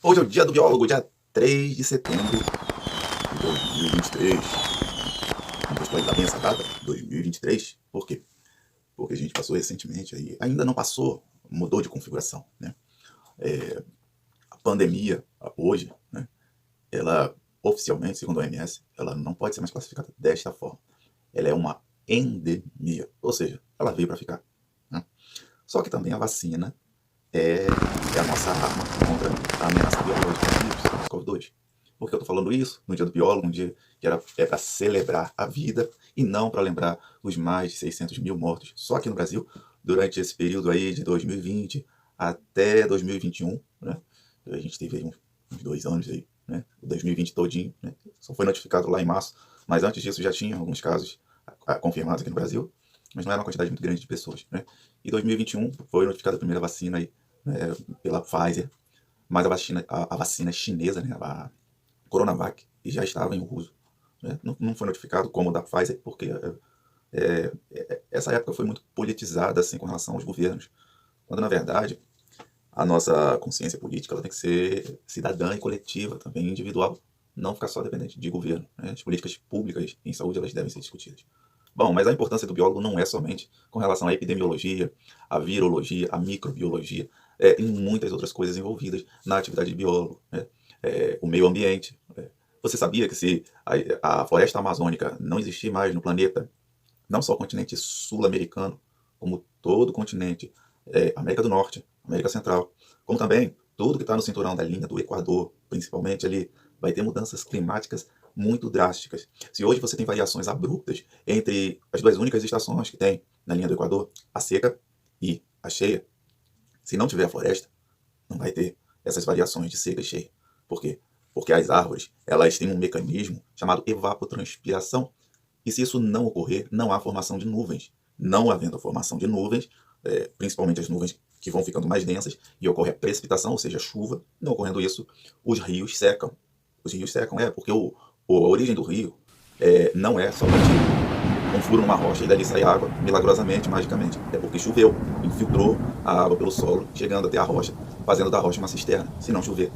Hoje é o dia do biólogo, dia 3 de setembro de 2023. Não gostou ainda bem essa data? 2023. Por quê? Porque a gente passou recentemente aí, ainda não passou, mudou de configuração, né? A pandemia, hoje, né? Ela, oficialmente, segundo a OMS, ela não pode ser mais classificada desta forma. Ela é uma endemia, ou seja, ela veio para ficar, né? Só que também a vacina é a nossa arma contra a ameaça biológica do vírus, SARS-CoV-2. Por que eu estou falando isso no dia do biólogo, um dia que é para celebrar a vida e não para lembrar os mais de 600 mil mortos só aqui no Brasil durante esse período aí de 2020 até 2021, né? A gente teve aí uns 2 anos aí, né? O 2020 todinho, né? Só foi notificado lá em março, mas antes disso já tinha alguns casos confirmados aqui no Brasil, mas não era uma quantidade muito grande de pessoas, né? E 2021 foi notificada a primeira vacina aí, né, pela Pfizer, mas a vacina chinesa, né, a Coronavac, já estava em uso, né? Não foi notificado como da Pfizer, porque essa época foi muito politizada assim, com relação aos governos, quando na verdade a nossa consciência política ela tem que ser cidadã e coletiva, também individual, não ficar só dependente de governo, né? As políticas públicas em saúde elas devem ser discutidas. Bom, mas a importância do biólogo não é somente com relação à epidemiologia, à virologia, à microbiologia, em muitas outras coisas envolvidas na atividade de biólogo, né? O meio ambiente. Você sabia que se a floresta amazônica não existir mais no planeta, não só o continente sul-americano, como todo o continente, América do Norte, América Central, como também tudo que está no cinturão da linha do Equador, principalmente ali, vai ter mudanças climáticas muito drásticas. Se hoje você tem variações abruptas entre as duas únicas estações que tem na linha do Equador, a seca e a cheia, se não tiver a floresta, não vai ter essas variações de seca e cheia. Por quê? Porque as árvores, elas têm um mecanismo chamado evapotranspiração, e se isso não ocorrer, não há formação de nuvens. Não havendo a formação de nuvens, principalmente as nuvens que vão ficando mais densas, e ocorre a precipitação, ou seja, a chuva, não ocorrendo isso, os rios secam. Os rios secam, porque a origem do rio não é somente um furo numa rocha e dali sai água milagrosamente, magicamente. É porque choveu, infiltrou a água pelo solo, chegando até a rocha, fazendo da rocha uma cisterna. Se não chover,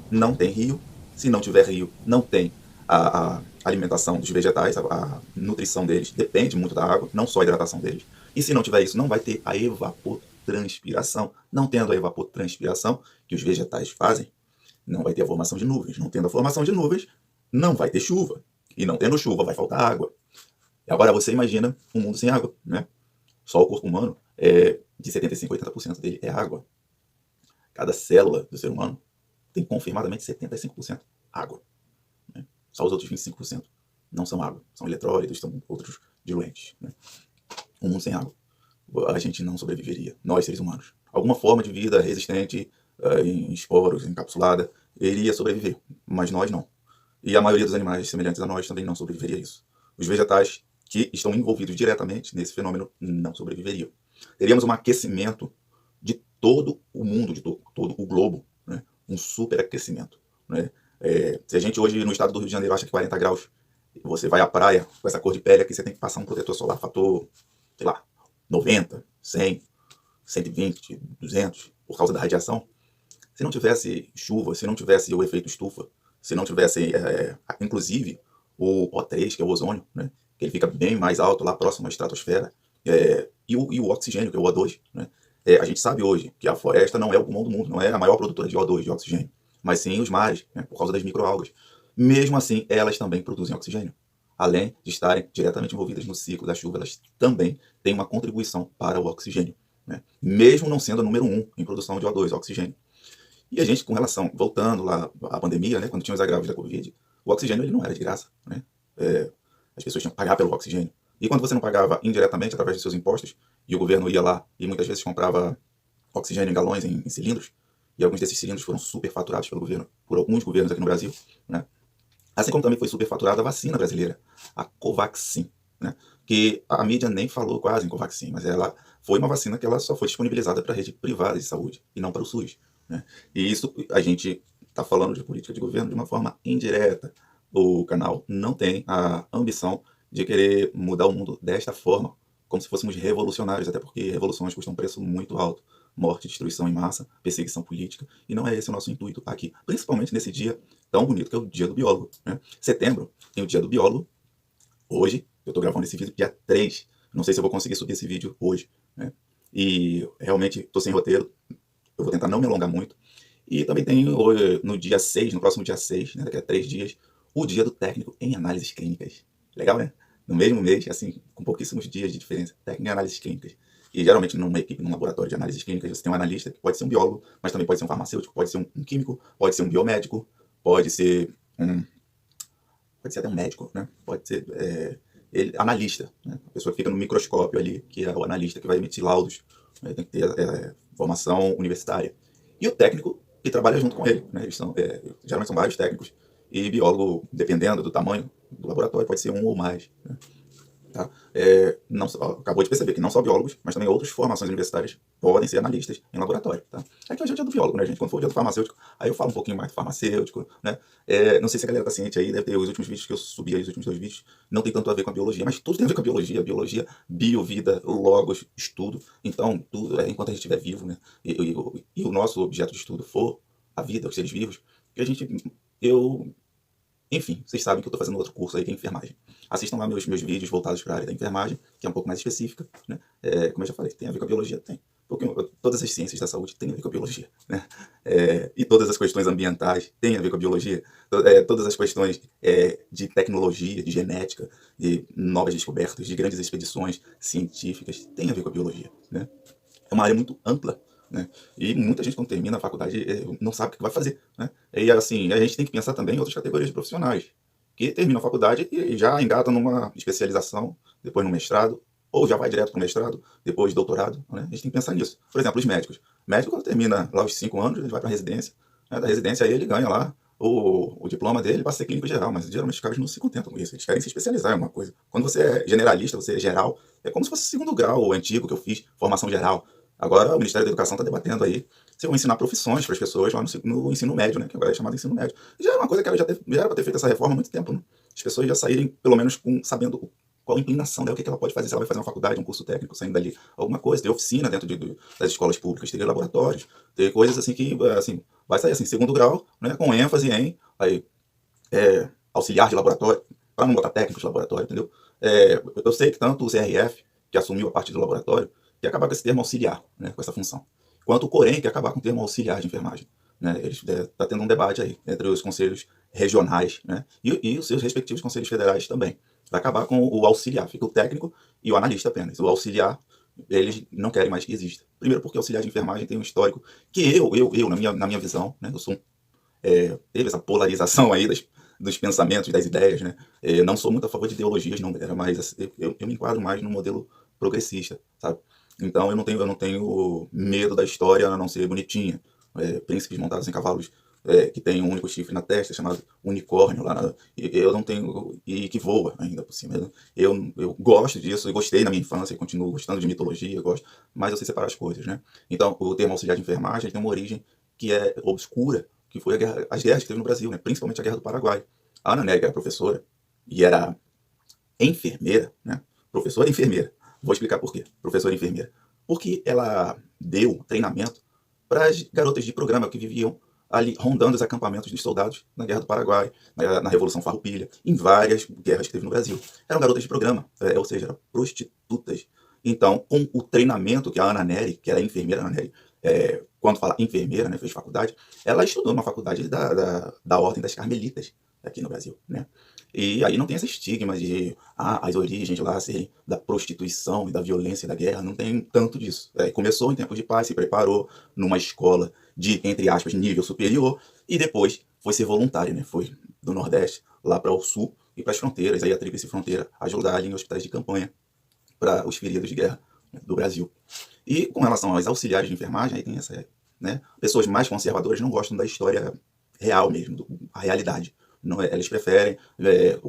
não tem rio. Se não tiver rio, não tem a alimentação dos vegetais, a nutrição deles depende muito da água, não só a hidratação deles. E se não tiver isso, não vai ter a evapotranspiração. Não tendo a evapotranspiração que os vegetais fazem, não vai ter a formação de nuvens. Não tendo a formação de nuvens, não vai ter chuva. E não tendo chuva, vai faltar água. E agora você imagina um mundo sem água, né? Só o corpo humano, de 75% a 80% dele é água. Cada célula do ser humano tem confirmadamente 75% água, né? Só os outros 25% não são água, são eletrólitos, são outros diluentes, né? Um mundo sem água, a gente não sobreviveria, nós seres humanos. Alguma forma de vida resistente, em esporos, encapsulada, iria sobreviver, mas nós não. E a maioria dos animais semelhantes a nós também não sobreviveria a isso. Os vegetais que estão envolvidos diretamente nesse fenômeno não sobreviveriam. Teríamos um aquecimento de todo o mundo, de todo o globo, né? Um superaquecimento, né? Se a gente hoje no estado do Rio de Janeiro acha que 40 graus, você vai à praia com essa cor de pele aqui, você tem que passar um protetor solar fator, sei lá, 90, 100, 120, 200, por causa da radiação. Se não tivesse chuva, se não tivesse o efeito estufa, se não tivesse, inclusive, o O3, que é o ozônio, né, que ele fica bem mais alto, lá próximo à estratosfera, e o oxigênio, que é o O2, né, a gente sabe hoje que a floresta não é o pulmão do mundo, não é a maior produtora de O2, de oxigênio, mas sim os mares, né, por causa das microalgas. Mesmo assim, elas também produzem oxigênio. Além de estarem diretamente envolvidas no ciclo da chuva, elas também têm uma contribuição para o oxigênio, né, mesmo não sendo a número 1 em produção de O2, oxigênio. E a gente, com relação, voltando lá à pandemia, né, quando tinha os agravos da Covid, o oxigênio ele não era de graça, né? As pessoas tinham que pagar pelo oxigênio. E quando você não pagava indiretamente, através dos seus impostos, e o governo ia lá e muitas vezes comprava oxigênio em galões, em cilindros, e alguns desses cilindros foram superfaturados pelo governo, por alguns governos aqui no Brasil, né? Assim como também foi superfaturada a vacina brasileira, a Covaxin, né? Que a mídia nem falou quase em Covaxin, mas ela foi uma vacina que ela só foi disponibilizada para a rede privada de saúde, e não para o SUS, né? E isso a gente está falando de política de governo de uma forma indireta. O canal não tem a ambição de querer mudar o mundo desta forma, como se fôssemos revolucionários, até porque revoluções custam um preço muito alto. morte, destruição em massa, perseguição política, e não é esse o nosso intuito aqui, principalmente nesse dia tão bonito que é o Dia do Biólogo, né? Setembro tem o Dia do Biólogo. Hoje, eu estou gravando esse vídeo dia 3. Não sei se eu vou conseguir subir esse vídeo hoje, né? E realmente estou sem roteiro. Eu vou tentar não me alongar muito. E também tem no dia 6, no próximo dia 6, né, daqui a 3 dias, o Dia do Técnico em Análises Clínicas. Legal, né? No mesmo mês, assim, com pouquíssimos dias de diferença. Técnico em Análises Clínicas. E geralmente numa equipe, num laboratório de análises clínicas, você tem um analista, que pode ser um biólogo, mas também pode ser um farmacêutico, pode ser um químico, pode ser um biomédico, pode ser um pode ser até um médico, né? Pode ser analista, né? A pessoa que fica no microscópio ali, que é o analista que vai emitir laudos, né? Tem que ter formação universitária. E o técnico que trabalha junto com ele, né? Eles são, geralmente são vários técnicos, e biólogo, dependendo do tamanho do laboratório, pode ser um ou mais, né? Tá? Não, acabou de perceber que não só biólogos, mas também outras formações universitárias podem ser analistas em laboratório. Tá? Aqui hoje é dia do biólogo, né, gente? Quando for o dia do farmacêutico, aí eu falo um pouquinho mais do farmacêutico, né? Não sei se a galera tá ciente aí, deve ter os últimos vídeos que eu subi aí, os últimos 2 vídeos, não tem tanto a ver com a biologia, mas tudo tem a ver com a biologia. Biologia, biovida, logos, estudo. Então, tudo enquanto a gente estiver vivo, né? E o nosso objeto de estudo for a vida, os seres vivos, que a gente. Enfim, vocês sabem que eu estou fazendo outro curso aí, que é enfermagem. Assistam lá meus vídeos voltados para a área da enfermagem, que é um pouco mais específica, né? Como eu já falei, tem a ver com a biologia? Tem. Porque todas as ciências da saúde têm a ver com a biologia, né? E todas as questões ambientais têm a ver com a biologia. Todas as questões de tecnologia, de genética, de novas descobertas, de grandes expedições científicas, têm a ver com a biologia, né? É uma área muito ampla, né? E muita gente, quando termina a faculdade, não sabe o que vai fazer, né? E assim, a gente tem que pensar também em outras categorias de profissionais, que terminam a faculdade e já engatam numa especialização, depois no mestrado, ou já vai direto para o mestrado, depois doutorado, né? A gente tem que pensar nisso. Por exemplo, os médicos. O médico, quando termina lá os 5 anos, ele vai para a residência, né? Da residência aí ele ganha lá o diploma dele para ser clínico geral, mas geralmente os caras não se contentam com isso, eles querem se especializar em alguma coisa. Quando você é generalista, você é geral, é como se fosse segundo grau, o antigo que eu fiz, formação geral. Agora o Ministério da Educação está debatendo aí se vão ensinar profissões para as pessoas lá no ensino médio, né? Que agora é chamado ensino médio. E já é uma coisa que já era para ter feito essa reforma há muito tempo, né? As pessoas já saírem, pelo menos, sabendo qual a inclinação dela, o que ela pode fazer, se ela vai fazer uma faculdade, um curso técnico, saindo dali, alguma coisa, ter oficina dentro das escolas públicas, ter laboratórios, ter coisas assim que, assim, vai sair assim, segundo grau, né? Com ênfase em aí, auxiliar de laboratório, para não botar técnico de laboratório, entendeu? Eu sei que tanto o CRF, que assumiu a parte do laboratório, quer acabar com esse termo auxiliar, né, com essa função. Quanto o Corém quer acabar com o termo auxiliar de enfermagem. Né? Está tendo um debate aí entre os conselhos regionais, né, e os seus respectivos conselhos federais também. Vai acabar com o auxiliar, fica o técnico e o analista apenas. O auxiliar, eles não querem mais que exista. Primeiro porque o auxiliar de enfermagem tem um histórico que na minha visão, né, eu sou teve essa polarização aí dos pensamentos, das ideias, né? Eu não sou muito a favor de ideologias, não, galera, mas assim, eu me enquadro mais no modelo progressista, sabe? Então eu não tenho medo da história a não ser bonitinha. Príncipes montados em cavalos que tem um único chifre na testa, chamado unicórnio, eu não tenho, e que voa ainda por cima. Eu gosto disso, eu gostei na minha infância, continuo gostando de mitologia, gosto, mas eu sei separar as coisas, né? Então o termo auxiliar de enfermagem tem uma origem que é obscura, que foi as guerras que teve no Brasil, né? Principalmente a Guerra do Paraguai. A Ana Nery era professora e era enfermeira, né? Professora e enfermeira. Vou explicar por quê. Professora e enfermeira. Porque ela deu treinamento para as garotas de programa que viviam ali rondando os acampamentos dos soldados na Guerra do Paraguai, na Revolução Farroupilha, em várias guerras que teve no Brasil. Eram garotas de programa, ou seja, eram prostitutas. Então, com o treinamento que a Ana Nery, que era enfermeira, Ana Nery, quando fala enfermeira, né, fez faculdade, ela estudou numa faculdade da Ordem das Carmelitas, aqui no Brasil, né? E aí não tem esse estigma de as origens lá serem da prostituição e da violência da guerra, não tem tanto disso. Começou em tempos de paz, se preparou numa escola de, entre aspas, nível superior, e depois foi ser voluntário, né? Foi do Nordeste lá para o Sul e para as fronteiras, aí a Tríplice Fronteira, ajudar ali em hospitais de campanha para os feridos de guerra, né, do Brasil. E com relação aos auxiliares de enfermagem, aí tem essa, né? Pessoas mais conservadoras não gostam da história real mesmo, a realidade. Não, eles preferem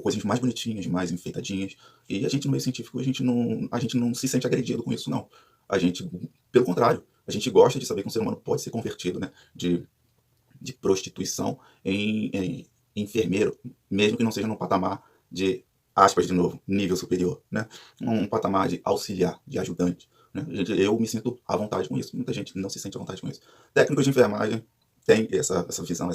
coisinhas mais bonitinhas, mais enfeitadinhas. E a gente, no meio científico, a gente não se sente agredido com isso, não. A gente, pelo contrário, a gente gosta de saber que um ser humano pode ser convertido, né, de prostituição em enfermeiro, mesmo que não seja num patamar de, aspas de novo, nível superior, né? Um patamar de auxiliar, de ajudante. né? Eu me sinto à vontade com isso. Muita gente não se sente à vontade com isso. Técnicos de enfermagem têm essa visão,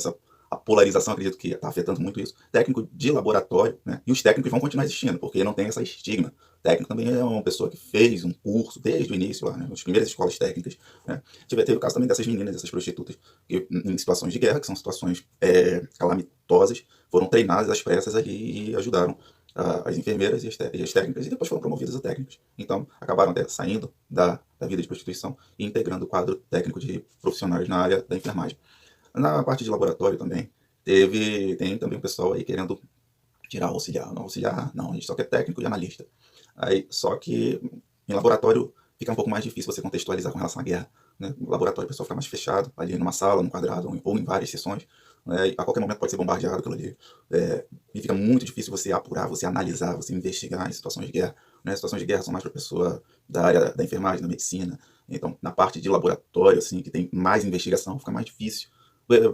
a polarização, acredito que está afetando muito isso. Técnico de laboratório, né? E os técnicos vão continuar existindo, porque não tem essa estigma. Técnico também é uma pessoa que fez um curso desde o início, lá, né? As primeiras escolas técnicas, né? Teve o caso também dessas meninas, dessas prostitutas, que em situações de guerra, que são situações calamitosas, foram treinadas às pressas ali e ajudaram as enfermeiras e as técnicas, e depois foram promovidas a técnicos. Então, acabaram até saindo da vida de prostituição e integrando o quadro técnico de profissionais na área da enfermagem. Na parte de laboratório também, tem também um pessoal aí querendo tirar o auxiliar. Não, auxiliar, não, a gente só quer técnico e analista. Aí, só que em laboratório fica um pouco mais difícil você contextualizar com relação à guerra, né? No laboratório o pessoal fica mais fechado, ali numa sala, num quadrado, ou em várias sessões, né? E a qualquer momento pode ser bombardeado aquilo ali. E fica muito difícil você apurar, você analisar, você investigar em situações de guerra, né? Situações de guerra são mais para pessoa da área da enfermagem, da medicina. Então, na parte de laboratório, assim, que tem mais investigação, fica mais difícil.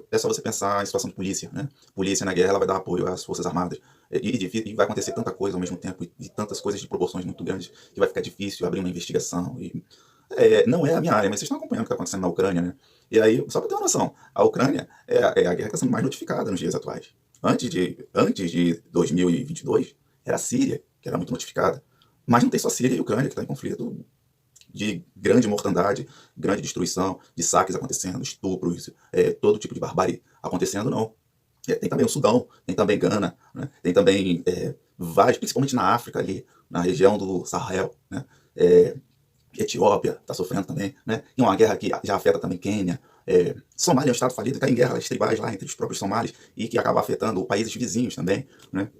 É só você pensar em situação de polícia, né? Polícia na guerra, ela vai dar apoio às forças armadas. E vai acontecer tanta coisa ao mesmo tempo, e tantas coisas de proporções muito grandes, que vai ficar difícil abrir uma investigação. Não é a minha área, mas vocês estão acompanhando o que está acontecendo na Ucrânia, né? E aí, só para ter uma noção, a Ucrânia é a guerra que está sendo mais notificada nos dias atuais. Antes de 2022, era a Síria, que era muito notificada. Mas não tem só Síria e Ucrânia que está em conflito de grande mortandade, grande destruição, de saques acontecendo, estupros, todo tipo de barbárie acontecendo, não. Tem também o Sudão, tem também Gana, né? Tem também vários, principalmente na África ali, na região do Sahel, né? Etiópia está sofrendo também, né? E uma guerra que já afeta também Quênia. Somália é um estado falido, está em guerras tribais lá entre os próprios somalis e que acaba afetando países vizinhos também, né?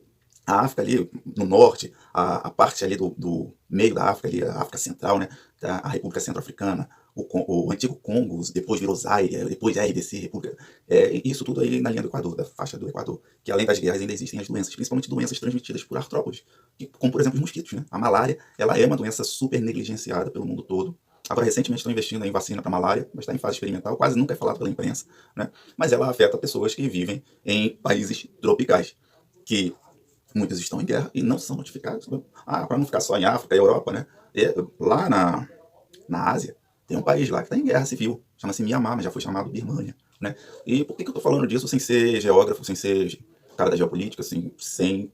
A África ali no norte, a parte ali do meio da África, ali, a África Central, né? A República Centro-Africana, o antigo Congo, depois virou Zaire, depois RDC, República. Isso tudo aí na linha do Equador, da faixa do Equador, que além das guerras ainda existem as doenças, principalmente doenças transmitidas por artrópodes, como por exemplo os mosquitos, né? A malária, ela é uma doença super negligenciada pelo mundo todo. Agora, recentemente estão investindo em vacina para malária, mas está em fase experimental, quase nunca é falado pela imprensa, né? Mas ela afeta pessoas que vivem em países tropicais, que muitos estão em guerra e não são notificados. Para não ficar só em África e Europa, né? Lá na Ásia, tem um país lá que está em guerra civil, chama-se Mianmar, mas já foi chamado Birmania, né? E por que eu estou falando disso sem ser geógrafo, sem ser cara da geopolítica, assim, sem,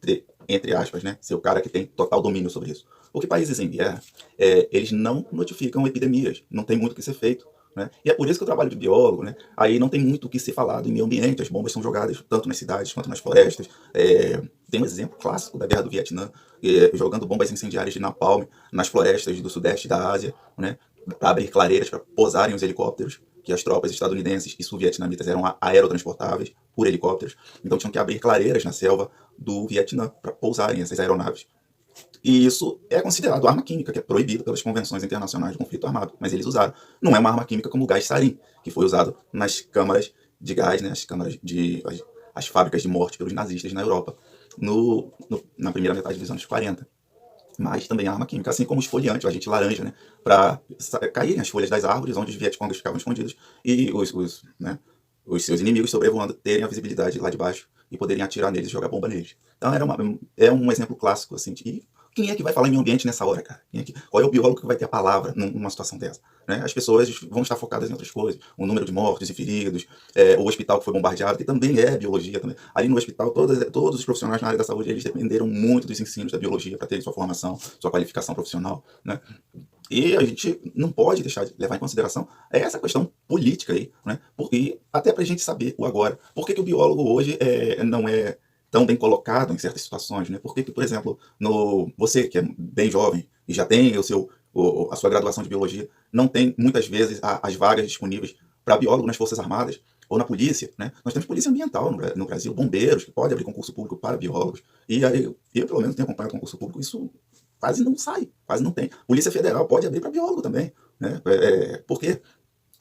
entre aspas, né? Ser o cara que tem total domínio sobre isso? Porque países em guerra, eles não notificam epidemias, não tem muito o que ser feito. Né? E é por isso que eu trabalho de biólogo, né? Aí não tem muito o que ser falado em meio ambiente, as bombas são jogadas tanto nas cidades quanto nas florestas. Tem um exemplo clássico da Guerra do Vietnã, jogando bombas incendiárias de napalm nas florestas do sudeste da Ásia, né? Para abrir clareiras, para pousarem os helicópteros, que as tropas estadunidenses e sul-vietnamitas eram aerotransportáveis por helicópteros, então tinham que abrir clareiras na selva do Vietnã para pousarem essas aeronaves. E isso é considerado arma química, que é proibido pelas convenções internacionais de conflito armado. Mas eles usaram. Não é uma arma química como o gás sarin, que foi usado nas câmaras de gás, né, as fábricas de morte pelos nazistas na Europa, na primeira metade dos anos 40. Mas também é arma química, assim como o esfoliante, o agente laranja, né, para caírem as folhas das árvores onde os vietcongas ficavam escondidos e os seus inimigos sobrevoando terem a visibilidade lá de baixo e poderem atirar neles e jogar bomba neles. Então é um exemplo clássico, assim, de quem é que vai falar em meio ambiente nessa hora, cara? Qual é o biólogo que vai ter a palavra numa situação dessa? Né? As pessoas vão estar focadas em outras coisas. O número de mortos e feridos, o hospital que foi bombardeado, que também é biologia. Também. Ali no hospital, todos os profissionais na área da saúde, eles dependeram muito dos ensinos da biologia para terem sua formação, sua qualificação profissional. Né? E a gente não pode deixar de levar em consideração essa questão política aí, né? Porque, até para a gente saber o agora. Por que o biólogo hoje não é tão bem colocado em certas situações, né? Por que, por exemplo, você que é bem jovem e já tem a sua graduação de biologia, não tem muitas vezes as vagas disponíveis para biólogo nas Forças Armadas ou na polícia, né? Nós temos polícia ambiental no Brasil, bombeiros que podem abrir concurso público para biólogos. E aí, eu pelo menos tenho acompanhado concurso público, isso quase não sai, quase não tem. Polícia Federal pode abrir para biólogo também, né? Por quê?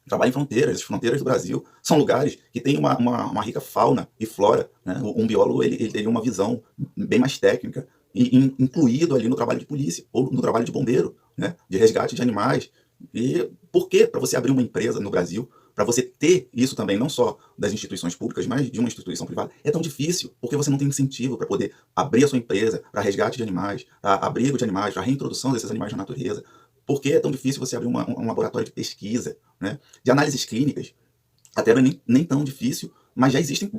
Trabalha em fronteiras, as fronteiras do Brasil são lugares que têm uma rica fauna e flora. Né? Um biólogo ele tem uma visão bem mais técnica, incluído ali no trabalho de polícia ou no trabalho de bombeiro, né? De resgate de animais. E por quê? Para você abrir uma empresa no Brasil, para você ter isso também, não só das instituições públicas, mas de uma instituição privada, é tão difícil, porque você não tem incentivo para poder abrir a sua empresa para resgate de animais, para abrigo de animais, para reintrodução desses animais na natureza. Por que é tão difícil você abrir um laboratório de pesquisa, né? De análises clínicas, até não é nem tão difícil, mas já existem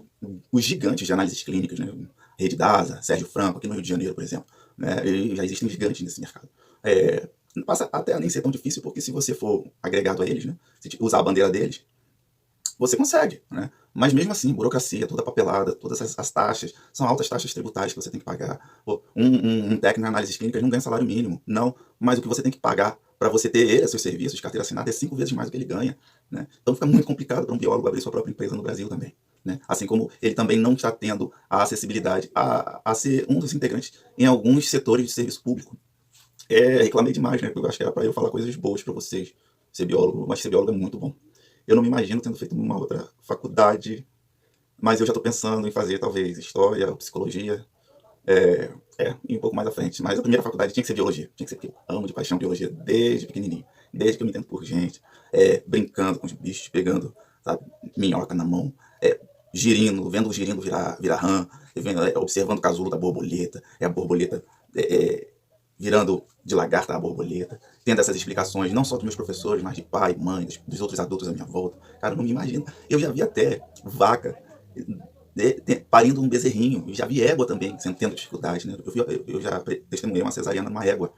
os gigantes de análises clínicas, né? Rede Dasa, Sérgio Franco, aqui no Rio de Janeiro, por exemplo. Né? E já existem gigantes nesse mercado. Não passa até a nem ser tão difícil, porque se você for agregado a eles, né? Se usar a bandeira deles, você consegue, né? Mas mesmo assim, burocracia, toda papelada, todas as taxas, são altas taxas tributárias que você tem que pagar. Um técnico em análises clínicas não ganha salário mínimo, não, mas o que você tem que pagar para você ter ele, seus serviços de carteira assinada, é 5 vezes mais do que ele ganha. Né? Então fica muito complicado para um biólogo abrir sua própria empresa no Brasil também. Né? Assim como ele também não está tendo a acessibilidade a ser um dos integrantes em alguns setores de serviço público. Reclamei demais, né? Porque eu acho que era para eu falar coisas boas para vocês. Ser biólogo, mas ser biólogo é muito bom. Eu não me imagino tendo feito uma outra faculdade, mas eu já estou pensando em fazer talvez história ou psicologia, e um pouco mais à frente. Mas a primeira faculdade tinha que ser biologia, tinha que ser, porque eu amo de paixão biologia desde pequenininho, desde que eu me entendo por gente, brincando com os bichos, pegando, sabe, minhoca na mão, girino, vendo o girino virar rã, observando o casulo da borboleta, a borboleta virando de lagarta a borboleta, tendo essas explicações, não só dos meus professores, mas de pai, mãe, dos outros adultos à minha volta. Cara, eu não me imagino. Eu já vi até vaca parindo um bezerrinho, eu já vi égua também, tendo dificuldade, né? Eu já testemunhei uma cesariana numa égua,